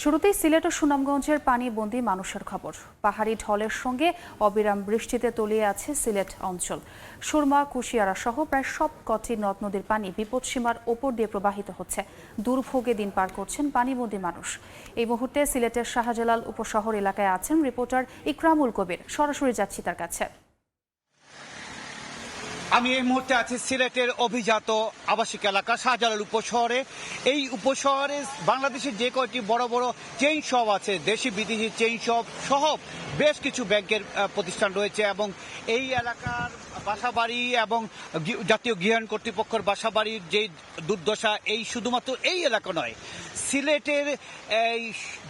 শুরুতেই সিলেট ও সুনামগঞ্জের পানিবন্দী মানুষের খবর। পাহাড়ি ঢলের সঙ্গে অবিরাম বৃষ্টিতে তলিয়ে আছে সিলেট অঞ্চল। সুরমা, কুশিয়ারা সহ প্রায় সব কটি নদ নদীর পানি বিপদসীমার ওপর দিয়ে প্রবাহিত হচ্ছে। দুর্ভোগে দিন পার করছেন পানিবন্দী মানুষ। এই মুহূর্তে সিলেটের শাহজালাল উপশহর এলাকায় আছেন রিপোর্টার ইকরামুল কবির। সরাসরি যাচ্ছি তার কাছে। আমি এই মুহূর্তে আছি সিলেটের অভিজাত আবাসিক এলাকা শাহজালাল উপশহরে। এই উপশহরে বাংলাদেশের যে কয়টি বড় বড় চেইন শপ আছে, দেশি বিদেশি চেইন শপ সহ বেশ কিছু ব্যাংকের প্রতিষ্ঠান রয়েছে এবং এই এলাকার বাসাবাড়ি এবং জাতীয় গৃহায়ণ কর্তৃপক্ষের বাসাবাড়ির যে দুর্দশা, এই শুধুমাত্র এই এলাকা নয়, সিলেটের এই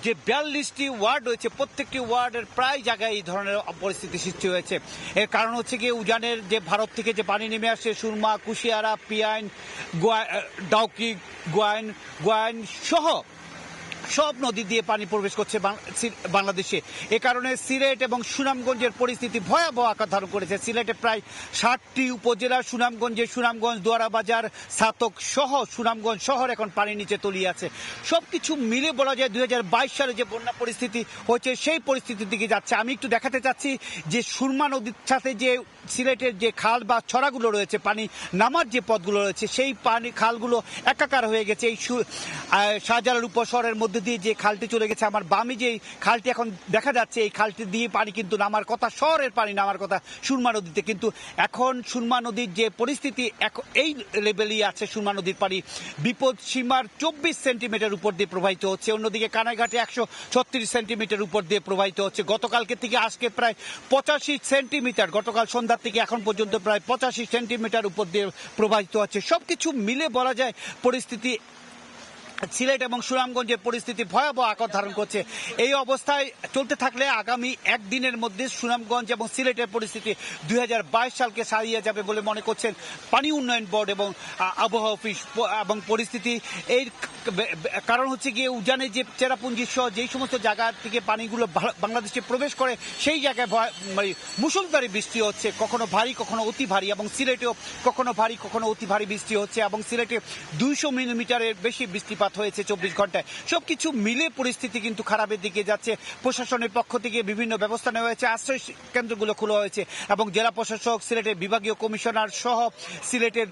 যে 42টি ওয়ার্ড রয়েছে, প্রত্যেকটি ওয়ার্ডের প্রায় জায়গায় এই ধরনের পরিস্থিতি সৃষ্টি হয়েছে। এর কারণ হচ্ছে গিয়ে উজানের যে ভারত থেকে যে পানি নেমে আসে, সুরমা, কুশিয়ারা, পিয়াইন, ডাউকি, গোয়াইন সহ সব নদী দিয়ে পানি প্রবেশ করছে বাংলাদেশে। এ কারণে সিলেট এবং সুনামগঞ্জের পরিস্থিতি ভয়াবহ আকার ধারণ করেছে। সিলেটে প্রায় 60টি উপজেলা, সুনামগঞ্জ, দোয়ারাবাজার, ছাতক সহ সুনামগঞ্জ শহর এখন পানির নিচে তলিয়ে আছে। সবকিছু মিলে বলা যায় 2022 সালে যে বন্যা পরিস্থিতি হয়েছে সেই পরিস্থিতির দিকে যাচ্ছে। আমি একটু দেখাতে চাচ্ছি যে সুরমা নদীর সাথে যে সিলেটের যে খাল বা ছড়াগুলো রয়েছে, পানি নামার যে পথগুলো রয়েছে, সেই পানি খালগুলো একাকার হয়ে গেছে। এই শাহজালাল উপশহরের মধ্যে দিয়ে যে খালটি চলে গেছে, আমার বামে যে খালটি এখন দেখা যাচ্ছে, এই খালটি দিয়ে পানি কিন্তু নামার কথা, শহরের পানি নামার কথা সুরমা নদীতে, কিন্তু এখন সুরমা নদীর যে পরিস্থিতি এই লেভেলই আছে। সুরমা নদীর পানি বিপদ সীমার 24 সেন্টিমিটার উপর দিয়ে প্রবাহিত হচ্ছে। অন্যদিকে কানাইঘাটে 136 সেন্টিমিটার উপর দিয়ে প্রবাহিত হচ্ছে। গতকালকে থেকে আজকে প্রায় 85 সেন্টিমিটার, গতকাল সন্ধ্যার থেকে এখন পর্যন্ত প্রায় 85 সেন্টিমিটার উপর দিয়ে প্রবাহিত হচ্ছে। সবকিছু মিলে বলা যায় পরিস্থিতি সিলেট এবং সুনামগঞ্জের পরিস্থিতি ভয়াবহ আকার ধারণ করছে। এই অবস্থায় চলতে থাকলে আগামী একদিনের মধ্যে সুনামগঞ্জ এবং সিলেটের পরিস্থিতি 2022 সালকে ছাড়িয়ে যাবে বলে মনে করছেন পানি উন্নয়ন বোর্ড এবং আবহাওয়া অফিস। এবং পরিস্থিতি এই কারণ হচ্ছে গিয়ে উজানে যে চেরাপুঞ্জি সহ যেই সমস্ত জায়গা থেকে পানিগুলো বাংলাদেশে প্রবেশ করে, সেই জায়গায় মুষলধারে বৃষ্টি হচ্ছে, কখনো ভারী কখনো অতি ভারী, এবং সিলেটেও কখনো ভারী কখনো অতি ভারী বৃষ্টি হচ্ছে এবং সিলেটে 200 মিলিমিটারের বেশি বৃষ্টিপাত হয়েছে 24 ঘন্টায়। সবকিছু মিলে পরিস্থিতি কিন্তু খারাপের দিকে যাচ্ছে। প্রশাসনের পক্ষ থেকে বিভিন্ন ব্যবস্থা নেওয়া হয়েছে, আশ্রয় কেন্দ্রগুলো খোলা হয়েছে এবং জেলা প্রশাসক, সিলেটের বিভাগীয় কমিশনার সহ সিলেটের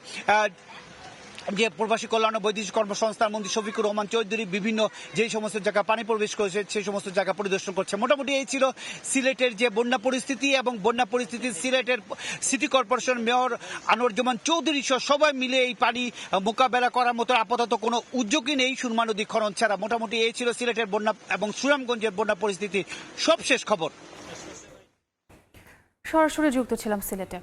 যে প্রবাসী কল্যাণ ও বৈদেশিক কর্মসংস্থান মন্ত্রী শফিকুর রহমান চৌধুরী বিভিন্ন যেই সমস্ত জায়গা পানি প্রবেশ করেছে সেই সমস্ত জায়গা পরিদর্শন করছে। মোটামুটি এই ছিল সিলেটের যে বন্যা পরিস্থিতি এবং বন্যা পরিস্থিতি সিলেটের city corporation mayor Anwaruzzaman Chowdhury সহ সবাই মিলে এই পানি মোকাবেলা করার মতো আপাতত কোনো উদ্যোগই নেই সুরমা নদী খনন ছাড়া। মোটামুটি এই ছিল সিলেটের বন্যা এবং সুনামগঞ্জের বন্যা পরিস্থিতি সবশেষ খবর। সরাসরি যুক্ত ছিলাম সিলেটে।